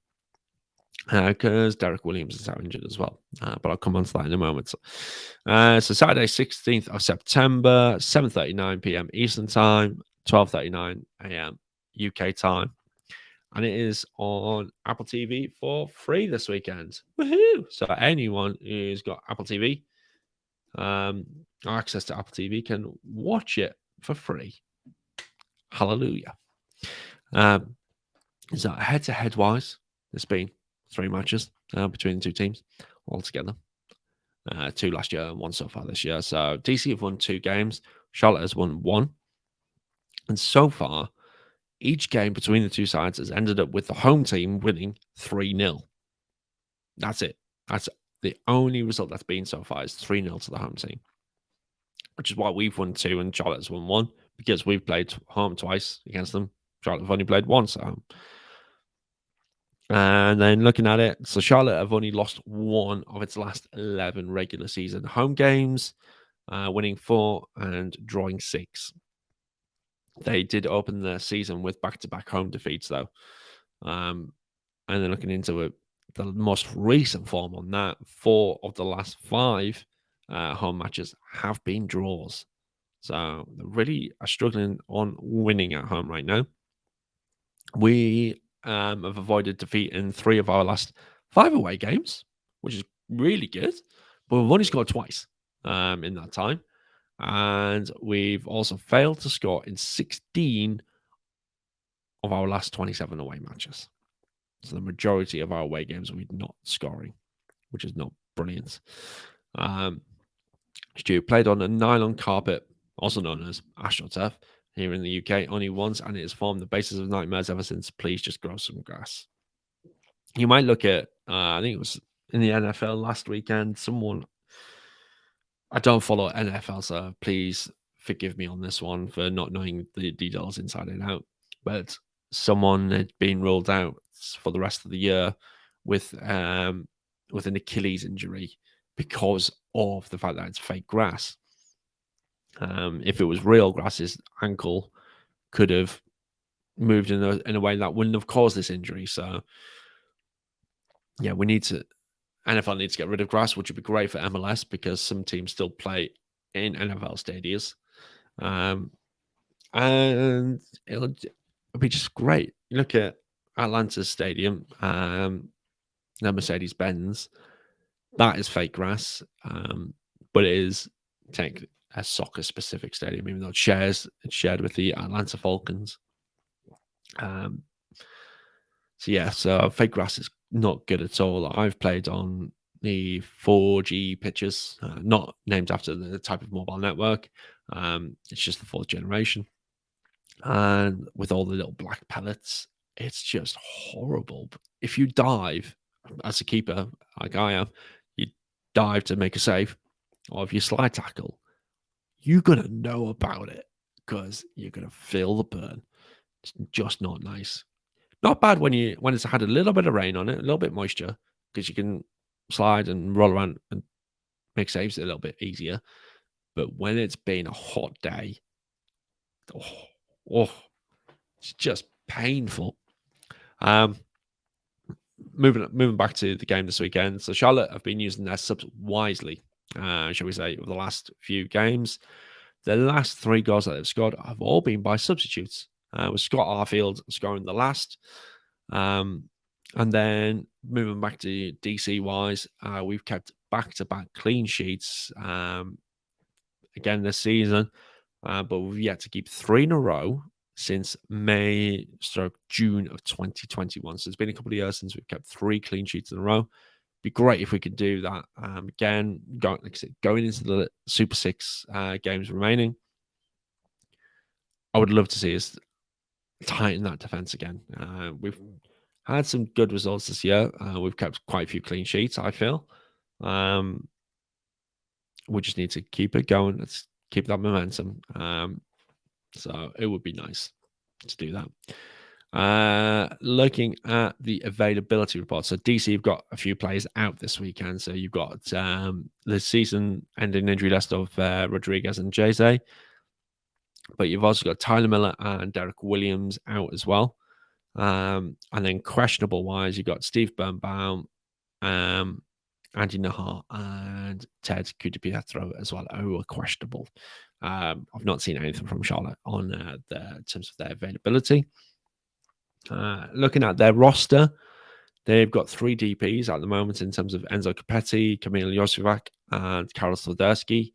Because Derek Williams is out injured as well. But I'll come on to that in a moment. So Saturday, 16th of September, 7:39 p.m. Eastern Time, 12:39 a.m. UK time. And it is on Apple TV for free this weekend. Woohoo! So anyone who's got Apple TV, access to Apple TV, can watch it for free. Hallelujah. So head-to-head wise, there's been 3 matches between the 2 teams altogether. 2 last year and 1 so far this year. So DC have won 2 games. Charlotte has won 1. And so far, each game between the 2 sides has ended up with the home team winning 3-0. That's it. That's the only result that's been so far, is 3-0 to the home team. Which is why we've won 2 and Charlotte's won 1, because we've played home twice against them. Charlotte have only played once at home. And then looking at it, so Charlotte have only lost 1 of its last 11 regular season home games, winning 4 and drawing 6. They did open the season with back-to-back home defeats, though. And then looking into it, the most recent form on that, 4 of the last 5 home matches have been draws. So they really are struggling on winning at home right now. We have avoided defeat in 3 of our last 5 away games, which is really good. But we've only scored twice in that time. And we've also failed to score in 16 of our last 27 away matches. So the majority of our away games we're not scoring, which is not brilliant. Stu played on a nylon carpet, also known as AstroTurf, here in the UK only once, and it has formed the basis of nightmares ever since. Please just grow some grass. You might look at, I think it was in the NFL last weekend, someone, I don't follow NFL, so please forgive me on this one for not knowing the details inside and out, but someone had been ruled out for the rest of the year with an Achilles injury because of the fact that it's fake grass. If it was real grass, his ankle could have moved in a way that wouldn't have caused this injury. So, yeah, NFL needs to get rid of grass, which would be great for MLS, because some teams still play in NFL stadiums. And it'll be just great. You look at Atlanta's stadium, the Mercedes-Benz, that is fake grass, but it is technically a soccer-specific stadium, even though it's shared with the Atlanta Falcons. So fake grass is not good at all. I've played on the 4G pitches, not named after the type of mobile network. It's just the 4th generation. And with all the little black pellets, it's just horrible. If you dive as a keeper, like I am, you dive to make a save, or if you slide tackle, you're going to know about it, because you're going to feel the burn. It's just not nice. Not bad when it's had a little bit of rain on it, a little bit of moisture, because you can slide and roll around and make saves a little bit easier. But when it's been a hot day, it's just painful. Moving back to the game this weekend. So Charlotte have been using their subs wisely, shall we say, over the last few games. The last 3 goals that they've scored have all been by substitutes, with Scott Arfield scoring the last. And then moving back to DC wise, we've kept back-to-back clean sheets again this season, but we've yet to keep 3 in a row since May/June of 2021. So it's been a couple of years since we've kept 3 clean sheets in a row. Be great if we could do that again. Going into the Super 6 games remaining, I would love to see us tighten that defense again. We've had some good results this year. We've kept quite a few clean sheets, I feel. We just need to keep it going. Let's keep that momentum. So it would be nice to do that. Looking at the availability report, so DC, you've got a few players out this weekend. So you've got the season-ending injury list of Rodriguez and Jose, but you've also got Tyler Miller and Derek Williams out as well. And then questionable-wise, you've got Steve Birnbaum, Andy Nahar, and Ted Kudipietro as well, who are questionable. I've not seen anything from Charlotte on in terms of their availability. Looking at their roster, they've got 3 DPs at the moment in terms of Enzo Capetti, Kamil Josivac, and Karol Swiderski.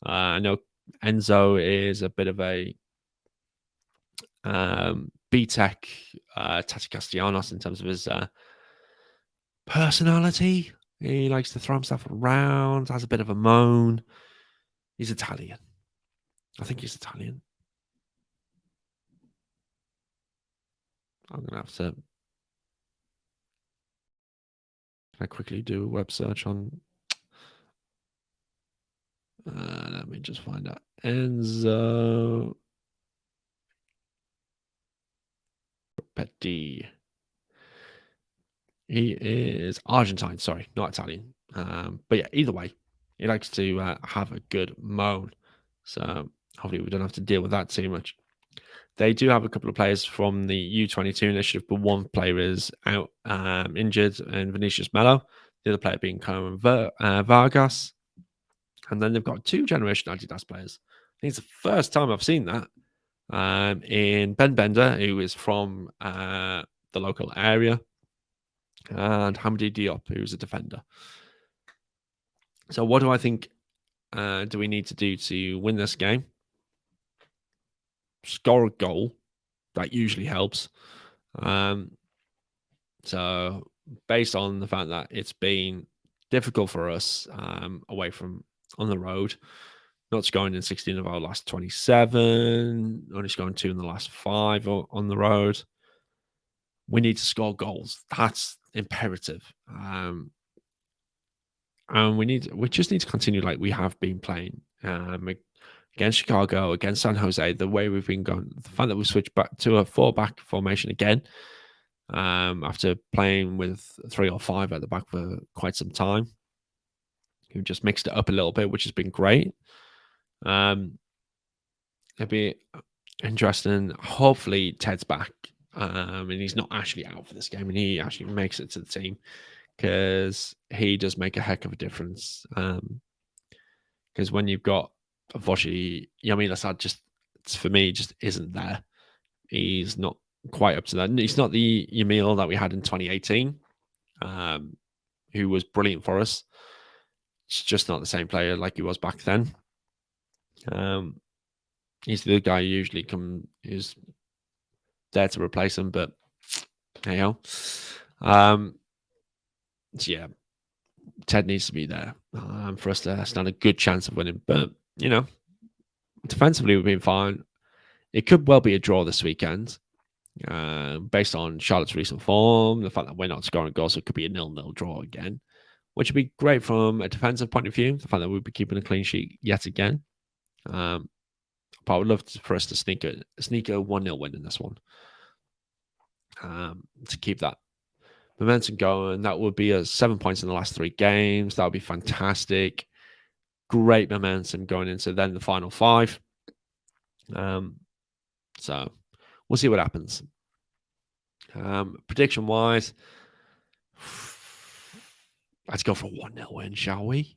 I know Enzo is a bit of a B-Tech Tati Castellanos in terms of his personality. He likes to throw himself around, has a bit of a moan. He's Italian. I think he's Italian. I'm going to have to... Can I quickly do a web search on... let me just find out. Enzo Petty. He is Argentine. Sorry, not Italian. But yeah, either way, he likes to have a good moan. So hopefully we don't have to deal with that too much. They do have a couple of players from the U22 initiative, but one player is out injured, and Vinicius Melo. The other player being Cohen Vargas. And then they've got 2 Generation Adidas players. I think it's the first time I've seen that. In Ben Bender, who is from the local area, and Hamdi Diop, who's a defender. So what do I think do we need to do to win this game? Score a goal. That usually helps. So based on the fact that it's been difficult for us away from on the road, not scoring in 16 of our last 27, only scoring 2 in the last 5 on the road. We need to score goals. That's imperative. And we just need to continue like we have been playing against Chicago, against San Jose, the way we've been going. The fact that we switched back to a 4-back formation again after playing with 3 or 5 at the back for quite some time. We've just mixed it up a little bit, which has been great. It'd be interesting. Hopefully, Ted's back. And he's not actually out for this game, and he actually makes it to the team, because he does make a heck of a difference. Because when you've got unfortunately Yamil Assad, just for me just isn't there. He's not quite up to that. He's not the Yamil that we had in 2018, who was brilliant for us. It's just not the same player like he was back then. He's the guy who usually is there to replace him, but hey ho. So yeah, Ted needs to be there for us to stand a good chance of winning. But you know, defensively we've been fine. It could well be a draw this weekend, based on Charlotte's recent form, the fact that we're not scoring goals, so it could be a 0-0 draw again, which would be great from a defensive point of view. The fact that we'd be keeping a clean sheet yet again. But I would love for us to sneak a 1-0 win in this one, to keep that momentum going. That would be 7 points in the last 3 games. That would be fantastic. Great momentum going into then the final 5. So we'll see what happens. Prediction wise, let's go for a 1-0 win, shall we?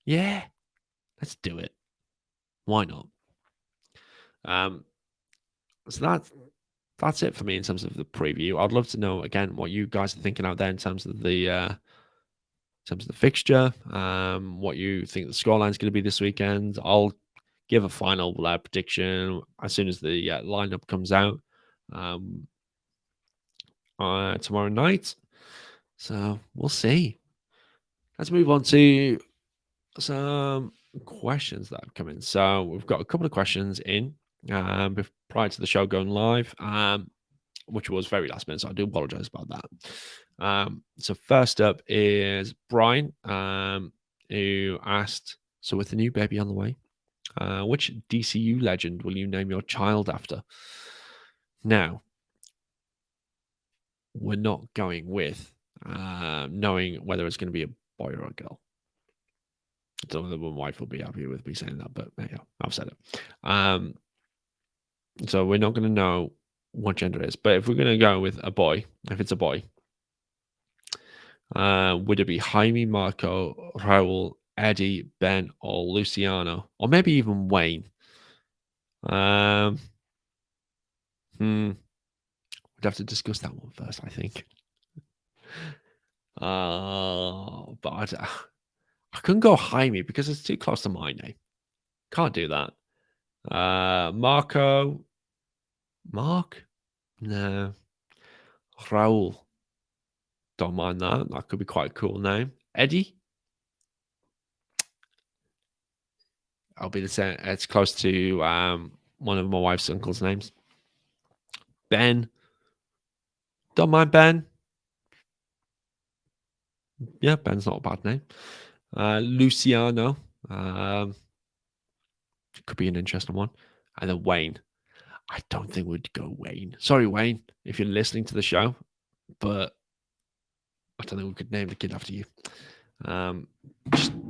Yeah, let's do it. Why not? So that's it for me in terms of the preview. I'd love to know again what you guys are thinking out there in terms of the fixture, what you think the scoreline is going to be this weekend. I'll give a final prediction as soon as the lineup comes out tomorrow night. So we'll see. Let's move on to some questions that have come in. So we've got a couple of questions in prior to the show going live, which was very last minute, so I do apologize about that. So first up is Brian, who asked, so with the new baby on the way, which DCU legend will you name your child after? Now, we're not going with knowing whether it's going to be a boy or a girl. I don't know whether my wife will be happy with me saying that, but yeah, I've said it. So we're not going to know what gender it is. But if we're going to go with a boy, if it's a boy, would it be Jaime, Marco, Raul, Eddie, Ben, or Luciano, or maybe even Wayne? We'd have to discuss that one first, I think. But I couldn't go Jaime because it's too close to my name. Can't do that. Marco, Mark, no. Raul, don't mind that. That could be quite a cool name. Eddie, I'll be the same. It's close to one of my wife's uncle's names. Ben, don't mind Ben. Yeah, Ben's not a bad name. Luciano, could be an interesting one. And then Wayne. I don't think we'd go Wayne. Sorry, Wayne, if you're listening to the show, but I don't think we could name the kid after you.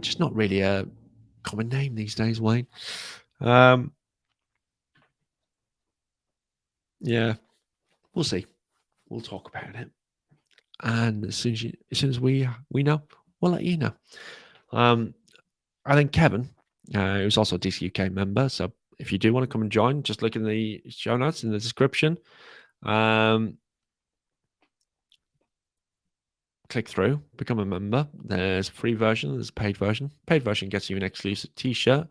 Just not really a common name these days, Wayne. Yeah, we'll see. We'll talk about it, and as soon as we know, we'll let you know. I think Kevin, who's also a DCUK member, so if you do want to come and join, just look in the show notes in the description. Click through, become a member. There's a free version, there's a paid version. Paid version gets you an exclusive t-shirt.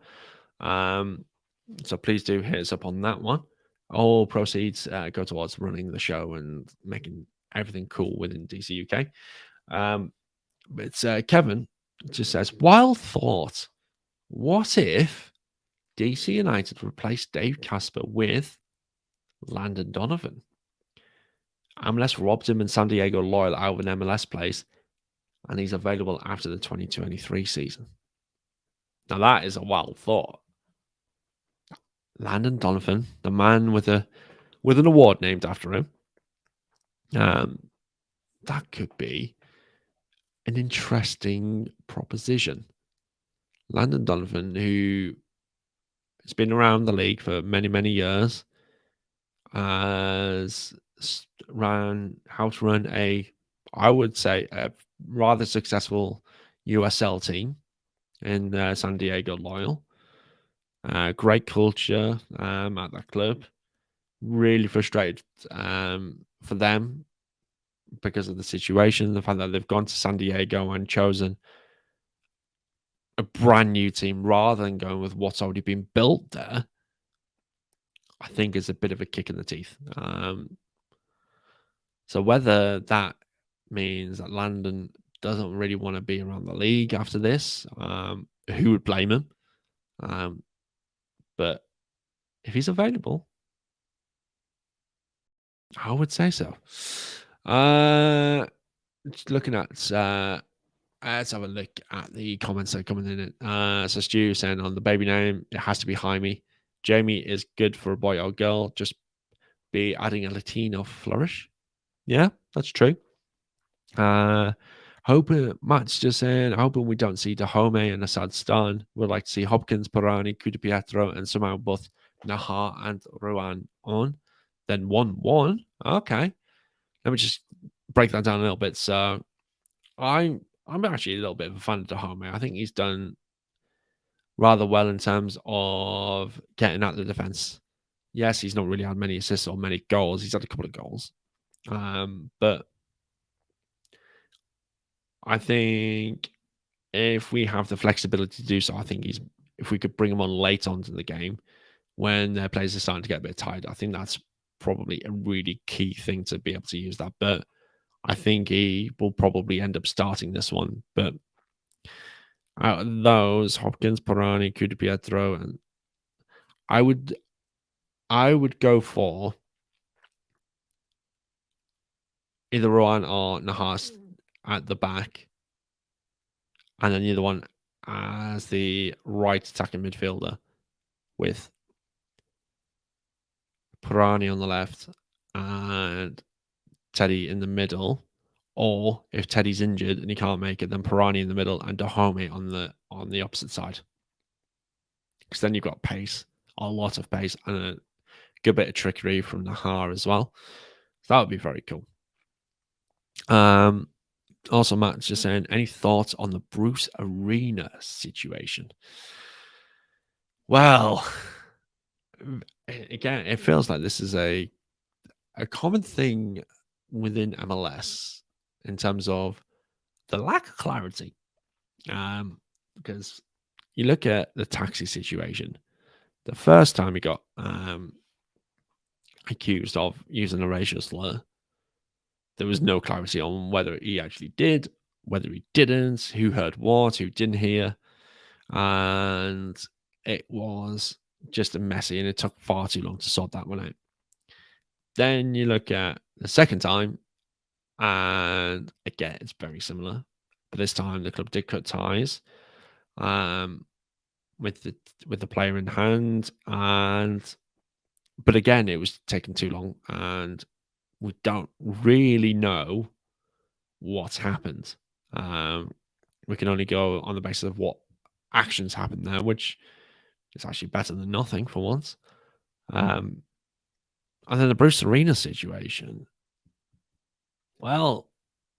So please do hit us up on that one. All proceeds go towards running the show and making everything cool within DCUK. But Kevin just says, wild thought. What if DC United replaced Dave Casper with Landon Donovan? MLS robbed him in San Diego Loyal out of an MLS place, and he's available after the 2023 season. Now that is a wild thought. Landon Donovan, the man with an award named after him, that could be an interesting proposition. Landon Donovan, who has been around the league for many, many years, has how to run I would say, a rather successful USL team in San Diego Loyal. Great culture at that club. Really frustrated for them because of the situation, the fact that they've gone to San Diego and chosen a brand new team rather than going with what's already been built there. I think is a bit of a kick in the teeth. So whether that means that Landon doesn't really want to be around the league after this, who would blame him? But if he's available, I would say so. Just looking at, let's have a look at the comments that are coming in. So Stu saying on the baby name, it has to be Jaime. Jamie is good for a boy or girl. Just be adding a Latino flourish. Yeah, that's true. Hoping Matt's just saying, hoping we don't see Dahome and Assad Stan. We'd like to see Hopkins, Pirani, Kuda Pietro, and somehow both Naha and Ruan on. Then 1-1. Okay. Let me just break that down a little bit. So I'm actually a little bit of a fan of Dahome. I think he's done rather well in terms of getting out the defense. Yes, he's not really had many assists or many goals. He's had a couple of goals. But I think if we have the flexibility to do so, I think if we could bring him on late onto the game when their players are starting to get a bit tired, I think that's probably a really key thing to be able to use that. But I think he will probably end up starting this one. But out of those, Hopkins, Pirani, Kuda Pietro, and I would go for either Rowan or Nahas at the back, and then the other one as the right attacking midfielder with Pirani on the left and Teddy in the middle, or if Teddy's injured and he can't make it, then Pirani in the middle and Dahomey on the opposite side. Because then you've got pace, a lot of pace, and a good bit of trickery from Nahar as well. So that would be very cool. Also, Matt's just saying, any thoughts on the Bruce Arena situation? Well, again, it feels like this is a common thing within MLS in terms of the lack of clarity. Because you look at the taxi situation, the first time he got accused of using a racial slur, there was no clarity on whether he actually did, whether he didn't, who heard what, who didn't hear. And it was just a messy, and it took far too long to sort that one out. Then you look at the second time, and again, it's very similar. But this time, the club did cut ties with the player in hand, but again, it was taking too long, and we don't really know what's happened. We can only go on the basis of what actions happened there, which is actually better than nothing for once. And then the Bruce Arena situation. Well,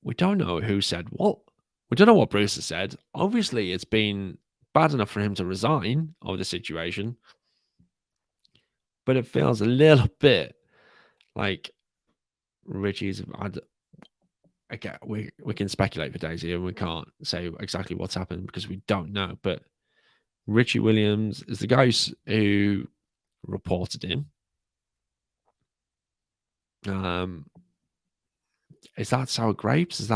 we don't know who said what. We don't know what Bruce has said. Obviously, it's been bad enough for him to resign of the situation, but it feels a little bit like Richie's. Okay, we can speculate for days here, and we can't say exactly what's happened because we don't know. But Richie Williams is the guy who reported him. Is that sour grapes?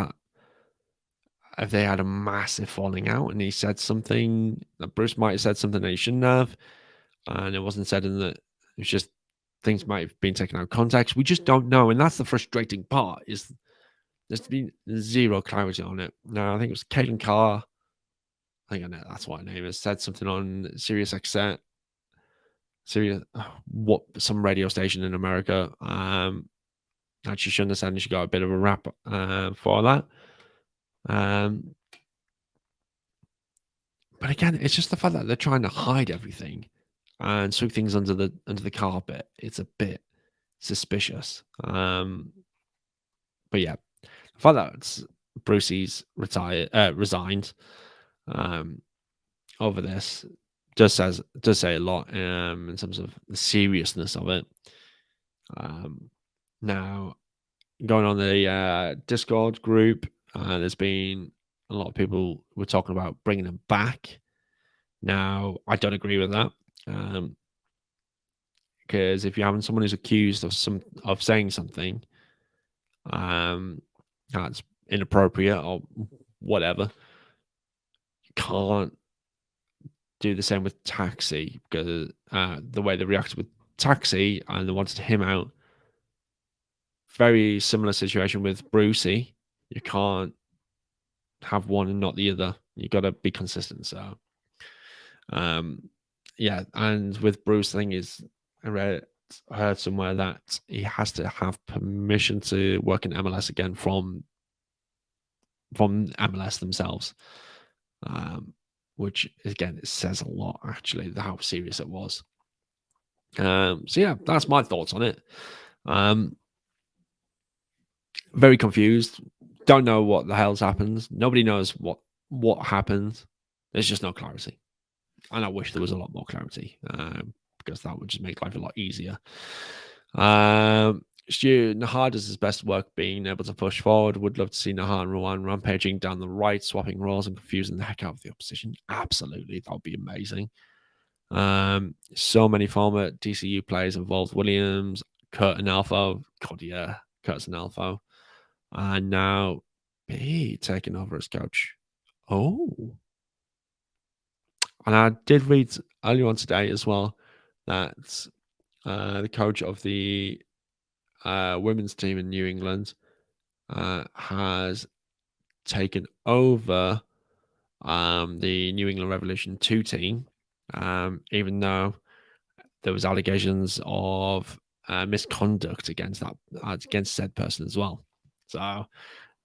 Have they had a massive falling out and he said something that Bruce might have said something that he shouldn't have, and it wasn't said in the? It's just things might have been taken out of context. We just don't know, and that's the frustrating part. Is there's been zero clarity on it. Now I think it was Caitlin Carr. I think I know that's what her name is. Said something on Sirius XM, some radio station in America. That she shouldn't have said, and she got a bit of a rap for that. But again, it's just the fact that they're trying to hide everything and sweep things under the carpet. It's a bit suspicious. But yeah, the fact that Brucey's resigned over this does say a lot in terms of the seriousness of it. Now, going on the Discord group, there's been a lot of people were talking about bringing him back. Now, I don't agree with that, because if you're having someone who's accused of saying something that's inappropriate or whatever, you can't do the same with Taxi, because the way they reacted with Taxi and they wanted him out. Very similar situation with Brucey. You can't have one and not the other. You got to be consistent. So, yeah. And with Bruce, the thing is, I heard somewhere that he has to have permission to work in MLS again from MLS themselves, which again, it says a lot actually how serious it was. So yeah, that's my thoughts on it. Very confused. Don't know what the hell's happened. Nobody knows what happened. There's just no clarity, and I wish there was a lot more clarity, because that would just make life a lot easier. Stu, Nahar does his best work being able to push forward. Would love to see Nahar and Rowan rampaging down the right, swapping roles and confusing the heck out of the opposition. Absolutely, that would be amazing. So many former DCU players involved. Williams, Kurt and Alfo. God, yeah, Kurt's and Alfo. And now B taking over as coach. Oh. And I did read earlier on today as well that the coach of the women's team in New England has taken over the New England Revolution 2 team, even though there was allegations of misconduct against said person as well. So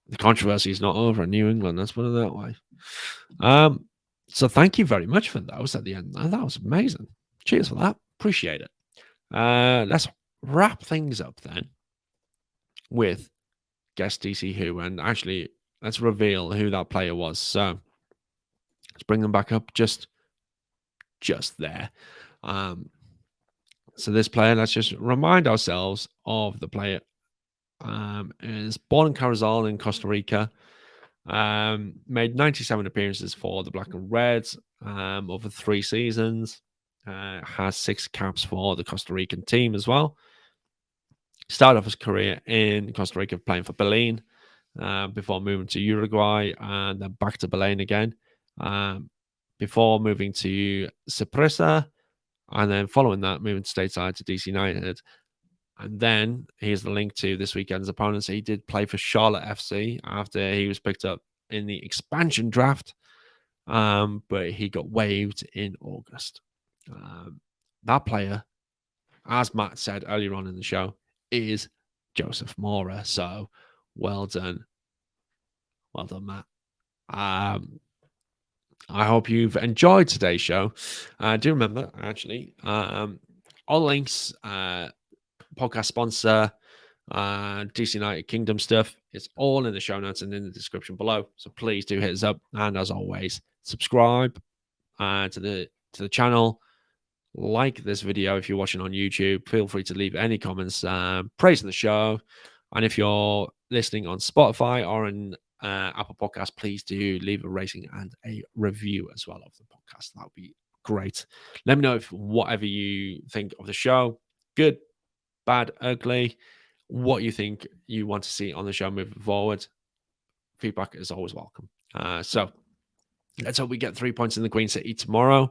the controversy is not over in New England. Let's put it that way. So thank you very much for those at the end. That was amazing. Cheers for that. Appreciate it. Let's wrap things up then with Guess DC Who, and actually let's reveal who that player was. So let's bring them back up just there. So this player, let's just remind ourselves of the player. Is born in Carrizal in Costa Rica. Made 97 appearances for the Black and Reds over 3 seasons. Has 6 caps for the Costa Rican team as well. Started off his career in Costa Rica playing for Belén before moving to Uruguay and then back to Belén again before moving to Saprissa and then following that moving stateside to DC United. And then here's the link to this weekend's opponents. He did play for Charlotte FC after he was picked up in the expansion draft, but he got waived in August. That player, as Matt said earlier on in the show, is Joseph Mora. So well done. Well done, Matt. I hope you've enjoyed today's show. Do remember, actually, all links, podcast sponsor, DC United Kingdom stuff, it's all in the show notes and in the description below. So please do hit us up. And as always, subscribe to the channel. Like this video if you're watching on YouTube. Feel free to leave any comments praising the show. And if you're listening on Spotify or on Apple Podcasts, please do leave a rating and a review as well of the podcast. That would be great. Let me know if whatever you think of the show, good, bad, ugly, what you think you want to see on the show moving forward. Feedback is always welcome. So let's hope we get 3 points in the Queen City tomorrow.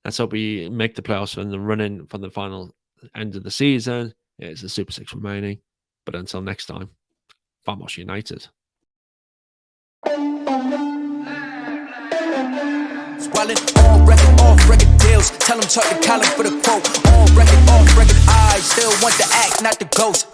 Let's hope we make the playoffs and the run-in from the final end of the season. It's a Super 6 remaining. But until next time, Vamos United. Swallowing on record, off record deals. Tell them talk to Colin for the quote. On record, off record, I still want the act, not the ghost.